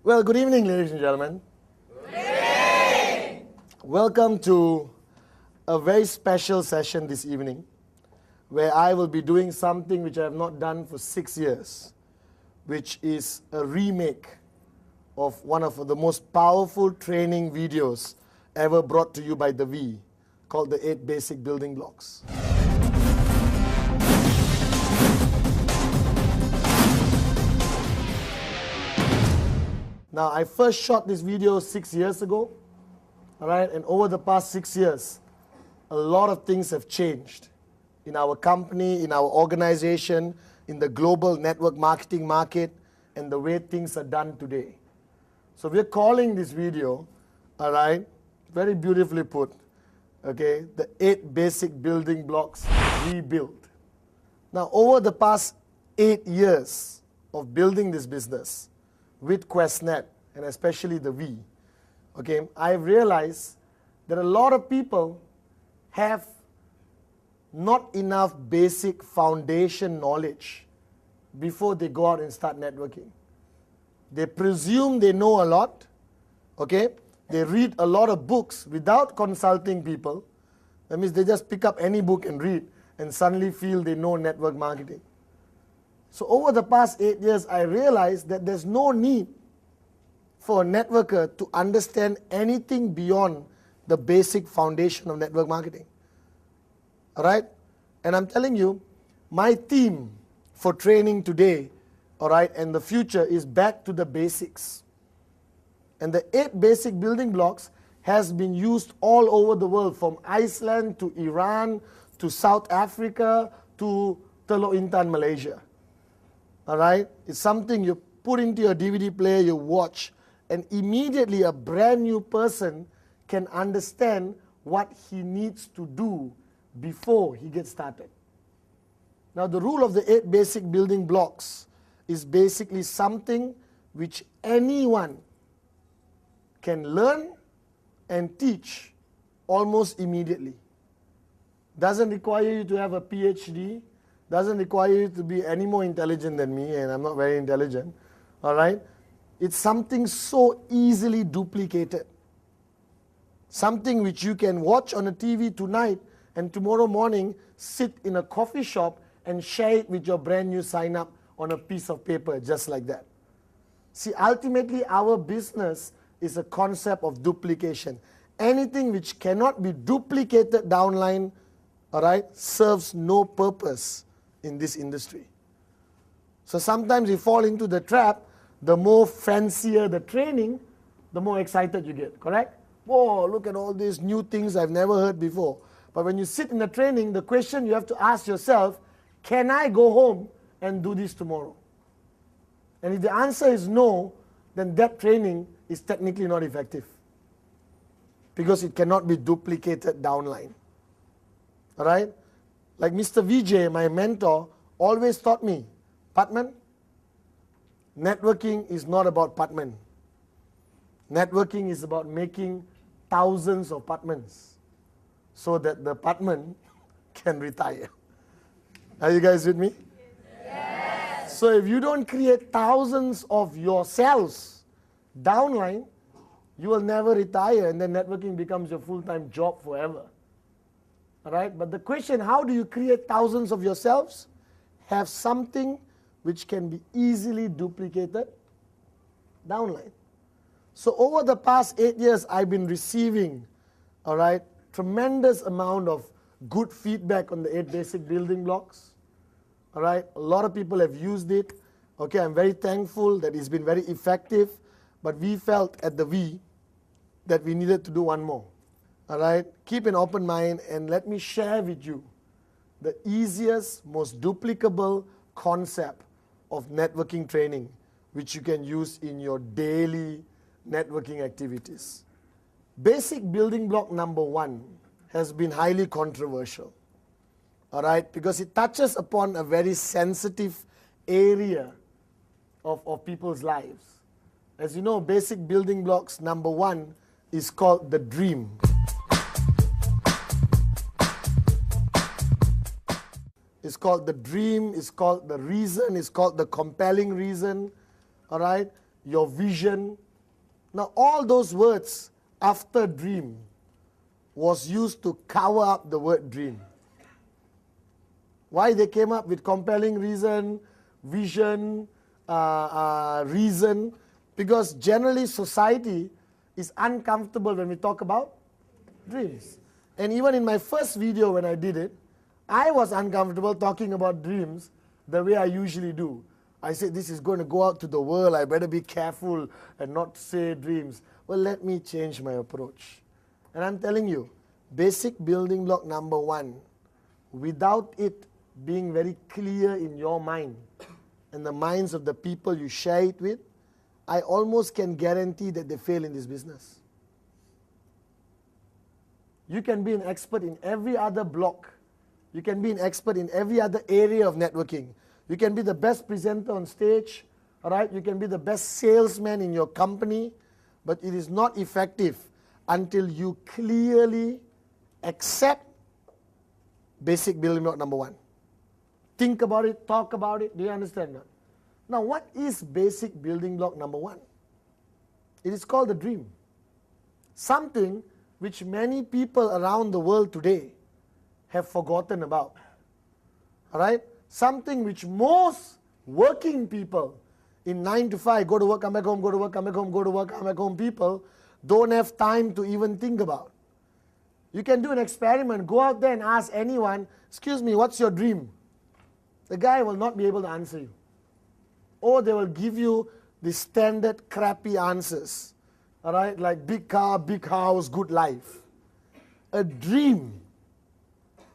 Well, good evening, ladies and gentlemen. Good evening. Welcome to a very special session this evening, where I will be doing something which I have not done for 6 years, which is a remake of one of the most powerful training videos ever brought to you by The V, called the 8 Basic Building Blocks. Now, I first shot this video 6 years ago, all right, and over the past 6 years, a lot of things have changed in our company, in our organization, in the global network marketing market, and the way things are done today. So we're calling this video, all right, very beautifully put, okay, the 8 Basic Building Blocks Rebuilt. Now, over the past 8 years of building this business, with QuestNet, and especially the V, okay, I've realized that a lot of people have not enough basic foundation knowledge before they go out and start networking. They presume they know a lot, okay? They read a lot of books without consulting people. That means they just pick up any book and read and suddenly feel they know network marketing. So over the past 8 years, I realized that there's no need for a networker to understand anything beyond the basic foundation of network marketing. All right? And I'm telling you, my theme for training today, all right, and the future is back to the basics. And the 8 basic building blocks has been used all over the world, from Iceland to Iran to South Africa to Teluk Intan, Malaysia. All right? It's something you put into your DVD player, you watch, and immediately a brand new person can understand what he needs to do before he gets started. Now, the rule of the 8 basic building blocks is basically something which anyone can learn and teach almost immediately. Doesn't require you to have a PhD, doesn't require you to be any more intelligent than me, and I'm not very intelligent, all right? It's something so easily duplicated. Something which you can watch on a TV tonight and tomorrow morning sit in a coffee shop and share it with your brand new sign up on a piece of paper, just like that. See, ultimately our business is a concept of duplication. Anything which cannot be duplicated downline, all right, serves no purpose in this industry. So sometimes you fall into the trap. The more fancier the training, the more excited you get, correct? Whoa, look at all these new things I've never heard before. But when you sit in the training, the question you have to ask yourself, can I go home and do this tomorrow? And if the answer is no, then that training is technically not effective, because it cannot be duplicated downline. All right? Like Mr. Vijay, my mentor, always taught me, Patman, networking is not about Patman. Networking is about making thousands of Patmans so that the Patman can retire. Are you guys with me? Yes. So if you don't create thousands of yourselves downline, you will never retire, and then networking becomes your full-time job forever. All right? But the question, how do you create thousands of yourselves? Have something which can be easily duplicated downline. So over the past 8 years, I've been receiving, all right, tremendous amount of good feedback on the 8 basic building blocks. All right? A lot of people have used it. Okay, I'm very thankful that it's been very effective, but we felt at the V that we needed to do one more. All right? Keep an open mind and let me share with you the easiest, most duplicable concept of networking training, which you can use in your daily networking activities. Basic building block number 1 has been highly controversial, all right, because it touches upon a very sensitive area of people's lives. As you know, basic building blocks number 1 is called the dream. It's called the dream, it's called the reason, it's called the compelling reason, all right? your vision. Now, all those words after dream was used to cover up the word dream. Why they came up with compelling reason, vision, reason? Because generally society is uncomfortable when we talk about dreams. And even in my first video when I did it, I was uncomfortable talking about dreams the way I usually do. I said, this is going to go out to the world, I better be careful and not say dreams. Well, let me change my approach. And I'm telling you, basic building block number 1, without it being very clear in your mind and the minds of the people you share it with, I almost can guarantee that they fail in this business. You can be an expert in every other block. You can be an expert in every other area of networking. You can be the best presenter on stage, all right? You can be the best salesman in your company, but it is not effective until you clearly accept basic building block number 1. Think about it, talk about it. Do you understand that? Now, what is basic building block number 1? It is called the dream. Something which many people around the world today have forgotten about. All right? Something which most working people in 9 to 5, go to work, come back home, go to work, come back home, go to work, come back home, people don't have time to even think about. You can do an experiment, go out there and ask anyone, excuse me, what's your dream? The guy will not be able to answer you. Or they will give you the standard crappy answers. All right, like big car, big house, good life. A dream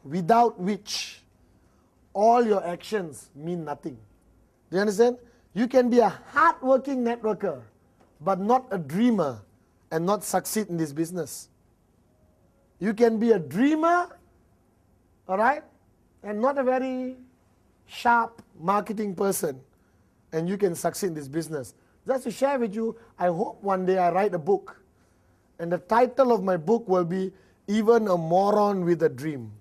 without which all your actions mean nothing. Do you understand? You can be a hard-working networker, but not a dreamer and not succeed in this business. You can be a dreamer, all right, and not a very sharp marketing person, and you can succeed in this business. Just to share with you, I hope one day I write a book, and the title of my book will be Even a Moron with a Dream.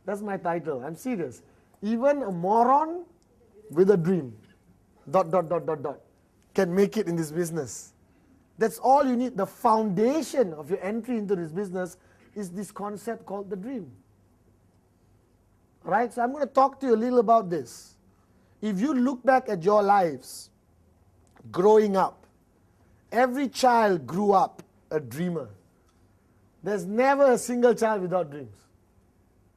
That's my title. I'm serious. Even a moron with a dream, ... can make it in this business. That's all you need. The foundation of your entry into this business is this concept called the dream. All right? So I'm going to talk to you a little about this. If you look back at your lives, growing up, every child grew up a dreamer. There's never a single child without dreams.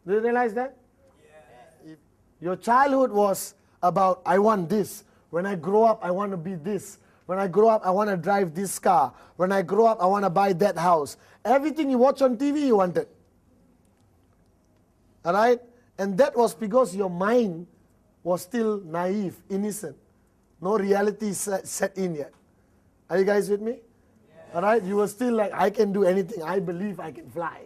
Do you realize that? Yes. If your childhood was about, I want this. When I grow up, I want to be this. When I grow up, I want to drive this car. When I grow up, I want to buy that house. Everything you watch on TV, you wanted. All right? And that was because your mind was still naive, innocent. No reality set in yet. Are you guys with me? Yes. All right? You were still like, I can do anything. I believe I can fly.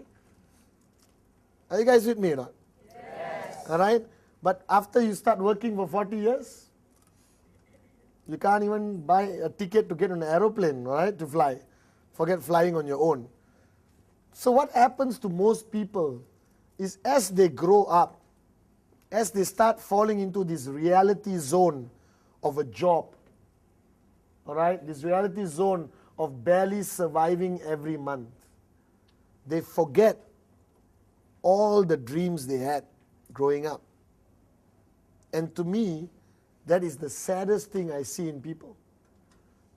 Are you guys with me or not? Yes. All right? But after you start working for 40 years, you can't even buy a ticket to get on an aeroplane, all right, to fly. Forget flying on your own. So what happens to most people is as they grow up, as they start falling into this reality zone of a job, all right, this reality zone of barely surviving every month, they forget all the dreams they had growing up. And to me, that is the saddest thing I see in people.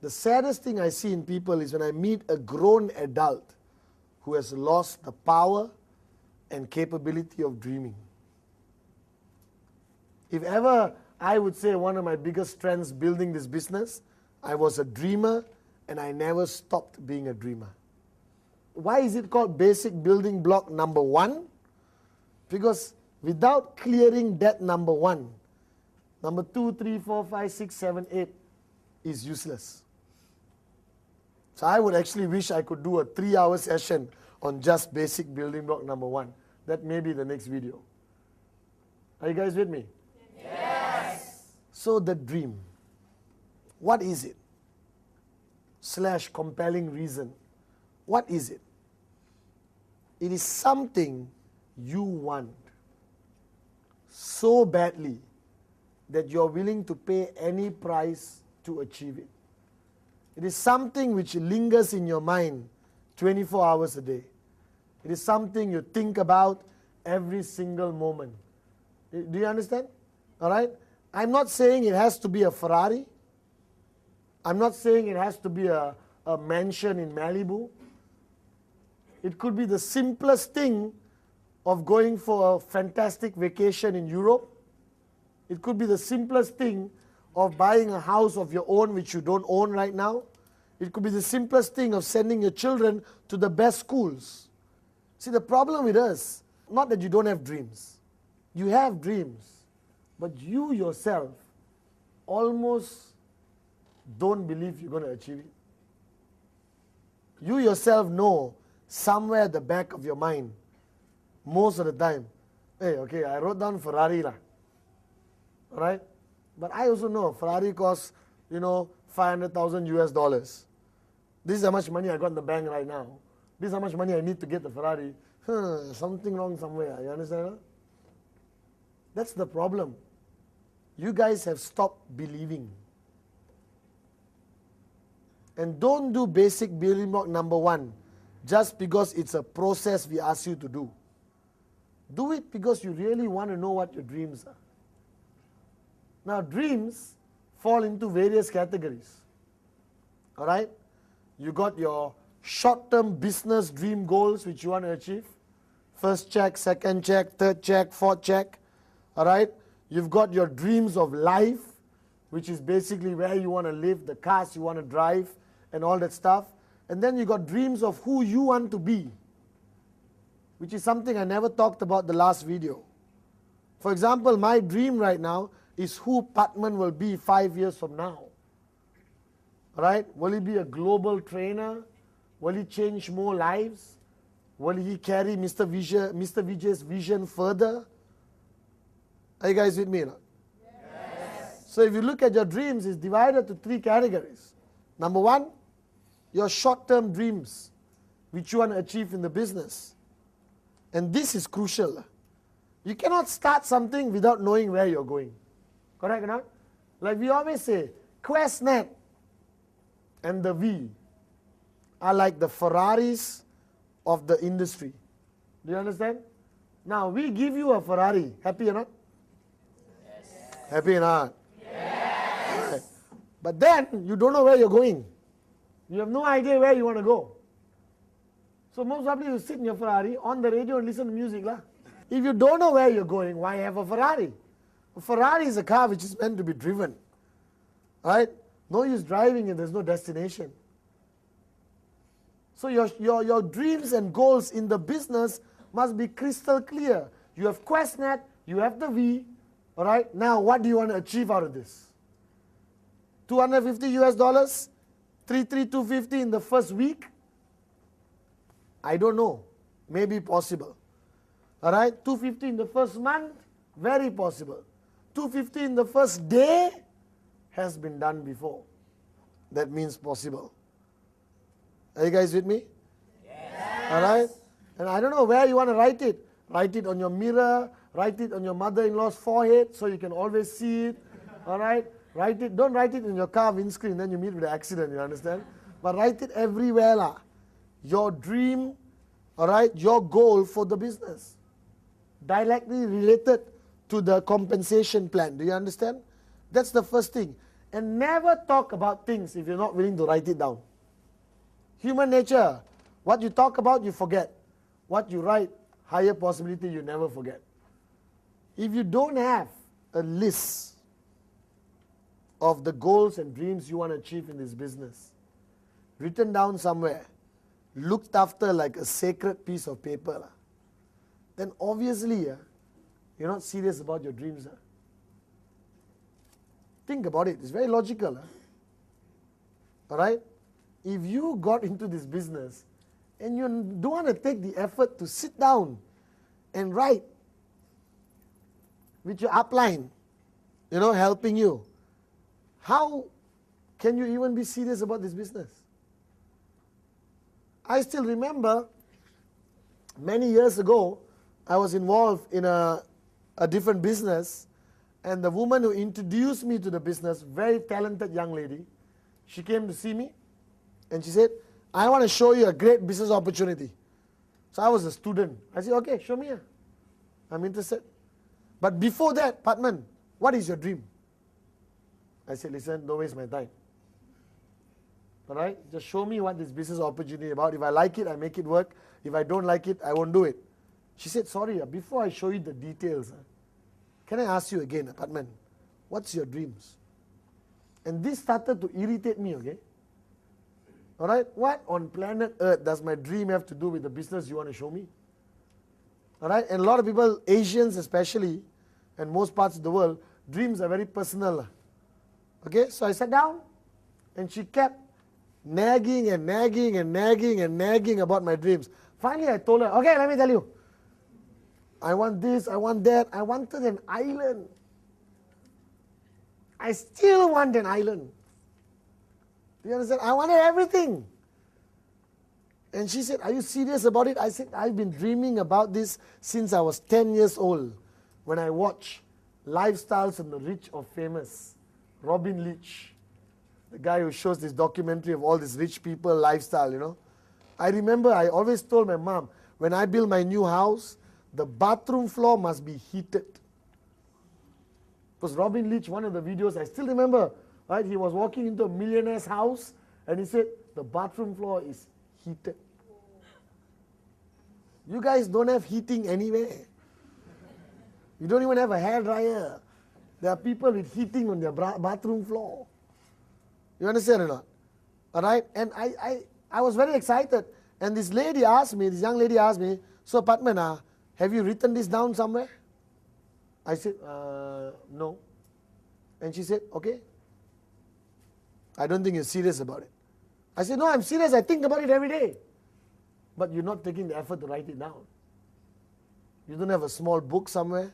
The saddest thing I see in people is when I meet a grown adult who has lost the power and capability of dreaming. If ever I would say one of my biggest strengths building this business, I was a dreamer and I never stopped being a dreamer. Why is it called basic building block number 1? Because without clearing that number 1, number 2, 3, 4, 5, 6, 7, 8 is useless. So I would actually wish I could do a 3-hour session on just basic building block number 1. That may be the next video. Are you guys with me? Yes. So the dream, what is it? / compelling reason. What is it? It is something you want so badly that you're willing to pay any price to achieve it. It is something which lingers in your mind 24 hours a day. It is something you think about every single moment. Do you understand? All right? I'm not saying it has to be a Ferrari. I'm not saying it has to be a mansion in Malibu. It could be the simplest thing of going for a fantastic vacation in Europe. It could be the simplest thing of buying a house of your own which you don't own right now. It could be the simplest thing of sending your children to the best schools. See, the problem with us, not that you don't have dreams. You have dreams, but you yourself almost don't believe you're going to achieve it. You yourself know somewhere at the back of your mind, most of the time, hey, okay, I wrote down Ferrari lah. All right? But I also know Ferrari costs, 500,000 US dollars. This is how much money I got in the bank right now. This is how much money I need to get the Ferrari. Something wrong somewhere. You understand? Huh? That's the problem. You guys have stopped believing. And don't do basic building block number 1 just because it's a process we ask you to do. Do it because you really want to know what your dreams are. Now, dreams fall into various categories. All right? You got your short-term business dream goals which you want to achieve. First check, second check, third check, fourth check. All right? You've got your dreams of life, which is basically where you want to live, the cars you want to drive, and all that stuff. And then you got dreams of who you want to be, which is something I never talked about the last video. For example, my dream right now is who Patman will be 5 years from now. All right? Will he be a global trainer? Will he change more lives? Will he carry Mr. Vijay's vision further? Are you guys with me? No? Yes. So if you look at your dreams, it's divided to 3 categories. Number 1, your short-term dreams, which you want to achieve in the business. And this is crucial. You cannot start something without knowing where you're going. Correct or not? Like we always say, QuestNet and the V are like the Ferraris of the industry. Do you understand? Now, we give you a Ferrari. Happy or not? Yes. Happy or not? Yes. Right. But then, you don't know where you're going. You have no idea where you want to go. So most probably you sit in your Ferrari on the radio and listen to music. If you don't know where you're going, why have a Ferrari? A Ferrari is a car which is meant to be driven. Right? No use driving if there's no destination. So your dreams and goals in the business must be crystal clear. You have QuestNet, you have the V. All right? Now, what do you want to achieve out of this? 250 US dollars? 3,250 in the first week? I don't know. Maybe possible. All right? 250 in the first month? Very possible. 250 in the first day? Has been done before. That means possible. Are you guys with me? Yes. All right? And I don't know where you want to write it. Write it on your mirror. Write it on your mother-in-law's forehead so you can always see it. All right? Write it. Don't write it in your car windscreen, then you meet with an accident, you understand? But write it everywhere. Your dream, all right, your goal for the business. Directly related to the compensation plan. Do you understand? That's the first thing. And never talk about things if you're not willing to write it down. Human nature. What you talk about, you forget. What you write, higher possibility you never forget. If you don't have a list of the goals and dreams you want to achieve in this business, written down somewhere, looked after like a sacred piece of paper, then obviously you're not serious about your dreams. Think about it. It's very logical. All right? If you got into this business and you don't want to take the effort to sit down and write with your upline, helping you, how can you even be serious about this business? I still remember many years ago, I was involved in a different business, and the woman who introduced me to the business, very talented young lady, she came to see me And she said, I want to show you a great business opportunity. So I was a student. I said, okay, show me. I'm interested. But before that, Patman, what is your dream? I said, listen, don't waste my time. All right? Just show me what this business opportunity is about. If I like it, I make it work. If I don't like it, I won't do it. She said, sorry, before I show you the details, can I ask you again, Patman, what's your dreams? And this started to irritate me, okay? All right? What on planet Earth does my dream have to do with the business you want to show me? All right? And a lot of people, Asians especially, and most parts of the world, dreams are very personal. Okay? So I sat down, and she kept nagging and nagging and nagging and nagging about my dreams. Finally, I told her, okay, let me tell you. I want this, I want that. I wanted an island. I still want an island. Do you understand? I wanted everything. And she said, are you serious about it? I said, I've been dreaming about this since I was 10 years old when I watched Lifestyles of the Rich or Famous. Robin Leach, the guy who shows this documentary of all these rich people lifestyle, you know. I remember I always told my mom, when I build my new house, the bathroom floor must be heated. Because Robin Leach, one of the videos, I still remember, right? He was walking into a millionaire's house and he said, the bathroom floor is heated. You guys don't have heating anywhere. You don't even have a hairdryer. There are people with heating on their bathroom floor. You understand or not? All right? And I was very excited. And this lady asked me, this young lady asked me, so Patman, have you written this down somewhere? I said, no. And she said, okay. I don't think you're serious about it. I said, no, I'm serious. I think about it every day. But you're not taking the effort to write it down. You don't have a small book somewhere.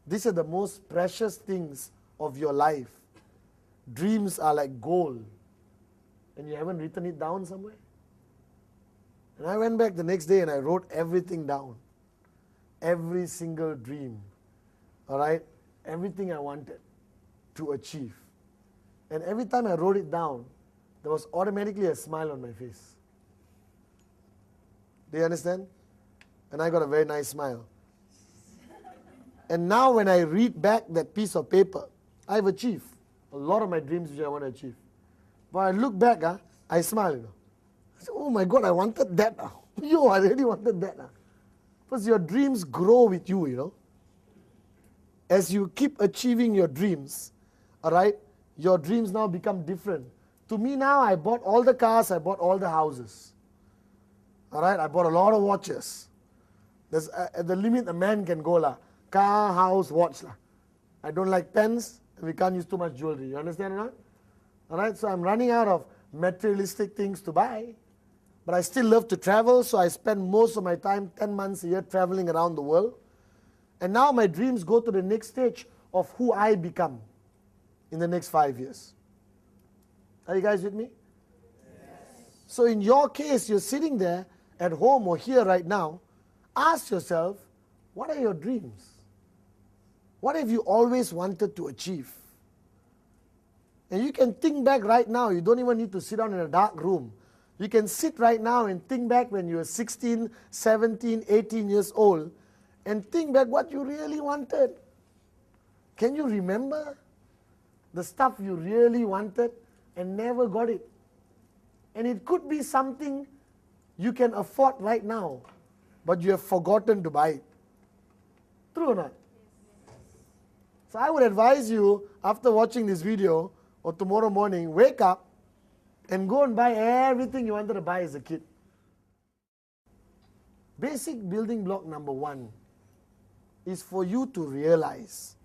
These are the most precious things of your life. Dreams are like gold. And you haven't written it down somewhere? And I went back the next day and I wrote everything down. Every single dream. All right? Everything I wanted to achieve. And every time I wrote it down, there was automatically a smile on my face. Do you understand? And I got a very nice smile. And now when I read back that piece of paper, I've achieved a lot of my dreams which I want to achieve. But I look back, I smile. You know. I say, oh my God, I wanted that. Yo, I really wanted that. Because your dreams grow with you, you know. As you keep achieving your dreams, all right, your dreams now become different. To me now, I bought all the cars, I bought all the houses. All right, I bought a lot of watches. There's at the limit a man can go lah. Car, house, watch lah. I don't like pens, and we can't use too much jewelry. You understand or not? All right, so I'm running out of materialistic things to buy. But I still love to travel, so I spend most of my time, 10 months a year, traveling around the world. And now my dreams go to the next stage of who I become in the next 5 years. Are you guys with me? Yes. So in your case, you're sitting there at home or here right now, ask yourself, what are your dreams? What have you always wanted to achieve? And you can think back right now. You don't even need to sit down in a dark room. You can sit right now and think back when you were 16, 17, 18 years old and think back what you really wanted. Can you remember the stuff you really wanted and never got it? And it could be something you can afford right now, but you have forgotten to buy it. True or not? So I would advise you, after watching this video, or tomorrow morning, wake up and go and buy everything you wanted to buy as a kid. Basic building block number 1 is for you to realize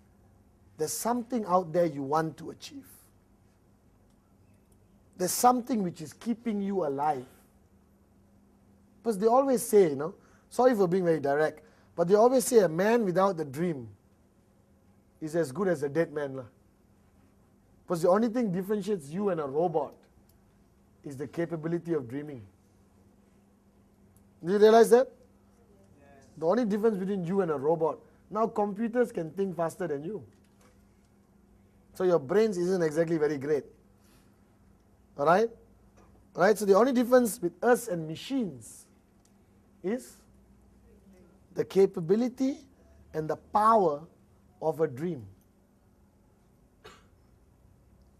there's something out there you want to achieve. There's something which is keeping you alive. Because they always say, you know, sorry for being very direct, but they always say a man without a dream is as good as a dead man. Because the only thing differentiates you and a robot is the capability of dreaming. Do you realize that? Yes. The only difference between you and a robot. Now computers can think faster than you. So your brains isn't exactly very great. Alright? Right? So the only difference with us and machines is the capability and the power of a dream.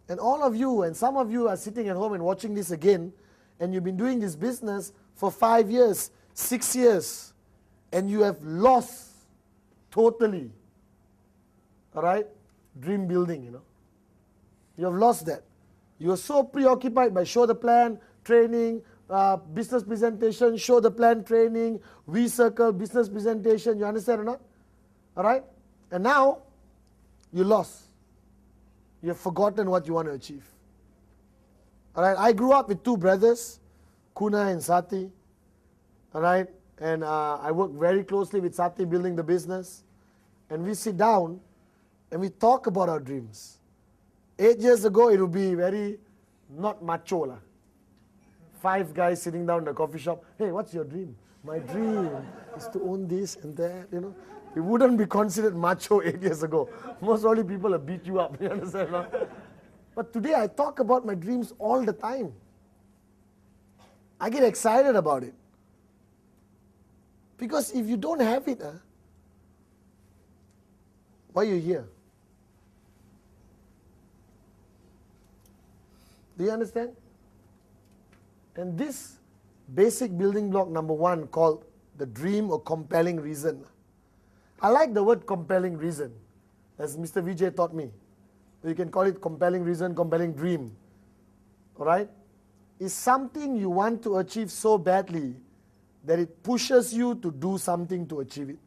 And all of you, and some of you are sitting at home and watching this again, and you've been doing this business for 5 years, 6 years, and you have lost totally, all right, dream building, You have lost that. You are so preoccupied by show the plan, training, business presentation, show the plan, training, V-circle, business presentation, you understand or not? All right? And now, you lost. You have forgotten what you want to achieve. All right? I grew up with 2 brothers, Kuna and Sati. All right? And I work very closely with Sati building the business. And we sit down and we talk about our dreams. 8 years ago, it would be very not macho lah. 5 guys sitting down in the coffee shop. Hey, what's your dream? My dream is to own this and that, It wouldn't be considered macho 8 years ago. Most probably people will beat you up, you understand? No? But today I talk about my dreams all the time. I get excited about it. Because if you don't have it, why are you here? Do you understand? And this basic building block number 1 called the dream or compelling reason. I like the word compelling reason, as Mr. Vijay taught me. You can call it compelling reason, compelling dream. Alright? It's something you want to achieve so badly that it pushes you to do something to achieve it.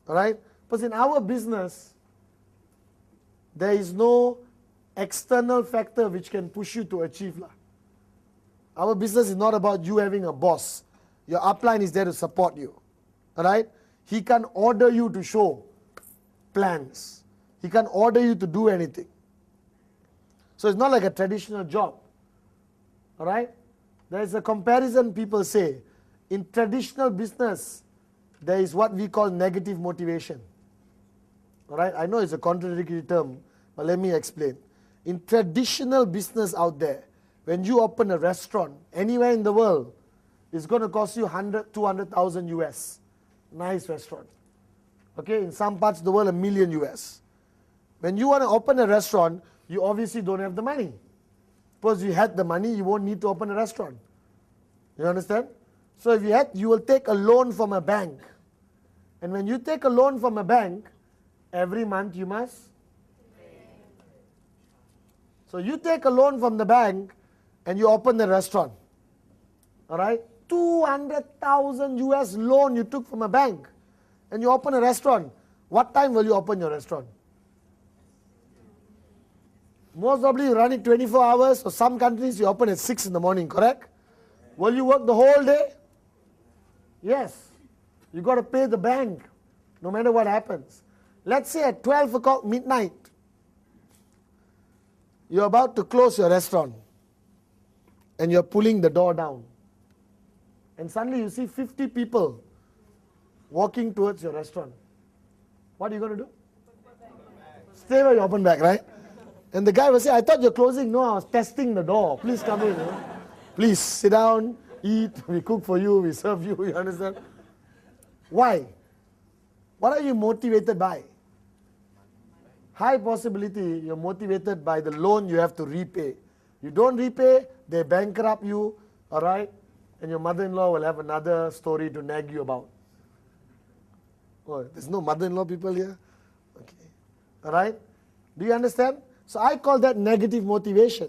Alright? Because in our business, there is no external factor which can push you to achieve. Our business is not about you having a boss. Your upline is there to support you. Alright? He can order you to show plans. He can order you to do anything. So it's not like a traditional job. Alright? There is a comparison people say. In traditional business, there is what we call negative motivation. Alright? I know it's a contradictory term, but let me explain. In traditional business out there, when you open a restaurant anywhere in the world, it's going to cost you 100, 200,000 US. Nice restaurant. Okay, in some parts of the world, $1 million US. When you want to open a restaurant, you obviously don't have the money. Suppose you had the money, you won't need to open a restaurant. You understand? So if you will take a loan from a bank. And when you take a loan from a bank, every month you must. So you take a loan from the bank and you open the restaurant. Alright? 200,000 US loan you took from a bank. And you open a restaurant. What time will you open your restaurant? Most probably you run it 24 hours. For some countries you open at 6 in the morning, correct? Will you work the whole day? Yes. You got to pay the bank no matter what happens. Let's say at 12 o'clock midnight, you're about to close your restaurant and you're pulling the door down. And suddenly you see 50 people walking towards your restaurant. What are you going to do? Stay where you open back, right? And the guy will say, I thought you're closing. No, I was testing the door. Please come in. Please sit down, eat. We cook for you. We serve you. You understand? Why? What are you motivated by? High possibility you're motivated by the loan you have to repay. You don't repay, they bankrupt you, all right? And your mother-in-law will have another story to nag you about. Oh, there's no mother-in-law people here? Okay. All right? Do you understand? So I call that negative motivation.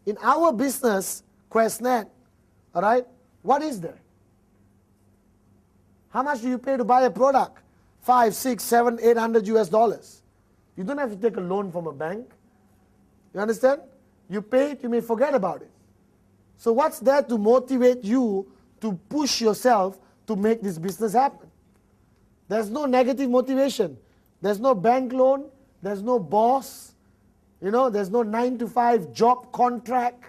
In our business, QuestNet, all right, what is there? How much do you pay to buy a product? 5, 6, 7, 800 US dollars. You don't have to take a loan from a bank. You understand? You pay it, you may forget about it. So what's there to motivate you to push yourself to make this business happen? There's no negative motivation. There's no bank loan. There's no boss. There's no 9-to-5 job contract.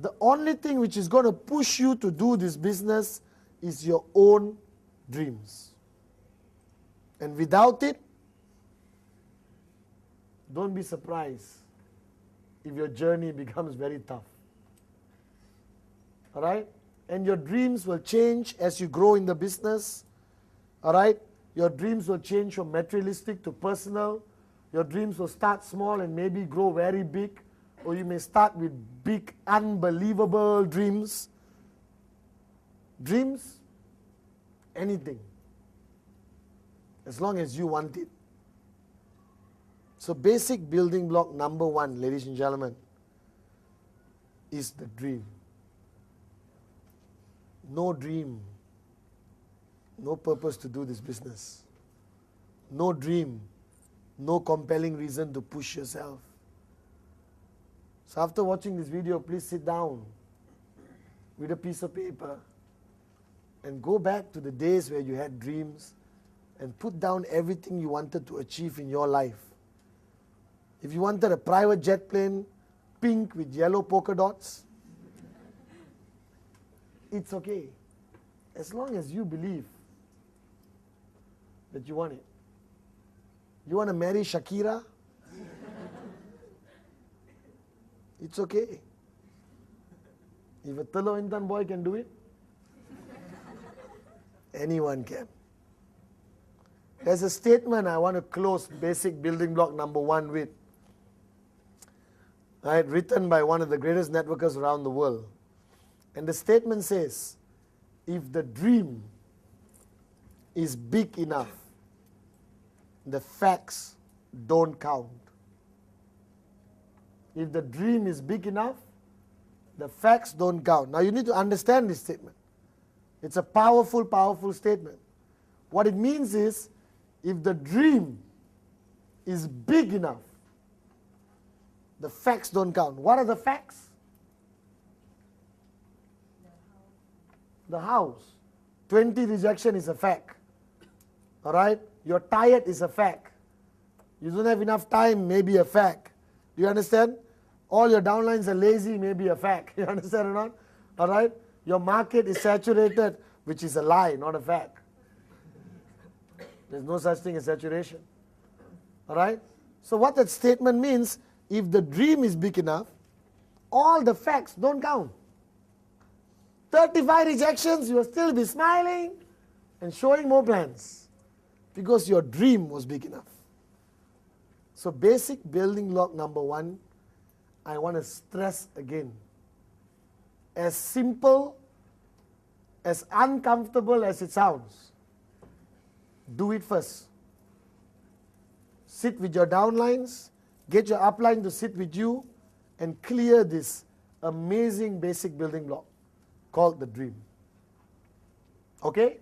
The only thing which is going to push you to do this business is your own dreams. And without it, don't be surprised if your journey becomes very tough. All right? And your dreams will change as you grow in the business. All right? Your dreams will change from materialistic to personal. Your dreams will start small and maybe grow very big. Or you may start with big, unbelievable dreams. Dreams, anything. As long as you want it. So basic building block number 1, ladies and gentlemen, is the dream. No dream, no purpose to do this business. No dream, no compelling reason to push yourself. So after watching this video, please sit down with a piece of paper and go back to the days where you had dreams and put down everything you wanted to achieve in your life. If you wanted a private jet plane, pink with yellow polka dots, it's okay. As long as you believe that you want it. You want to marry Shakira? It's okay. If a Telok Intan boy can do it, anyone can. There's a statement I want to close basic building block number 1 with. Right, written by one of the greatest networkers around the world. And the statement says, if the dream is big enough, the facts don't count. If the dream is big enough, the facts don't count. Now you need to understand this statement. It's a powerful, powerful statement. What it means is, if the dream is big enough, the facts don't count. What are the facts? The house. 20 rejection is a fact. All right? You're tired is a fact. You don't have enough time, maybe a fact. Do you understand? All your downlines are lazy, maybe a fact. You understand or not? All right? Your market is saturated, which is a lie, not a fact. There's no such thing as saturation. All right? So what that statement means, if the dream is big enough, all the facts don't count. 35 rejections, you will still be smiling and showing more plans because your dream was big enough. So basic building block number 1, I want to stress again. As simple, as uncomfortable as it sounds, do it first. Sit with your downlines, get your upline to sit with you, and clear this amazing basic building block called the dream. Okay?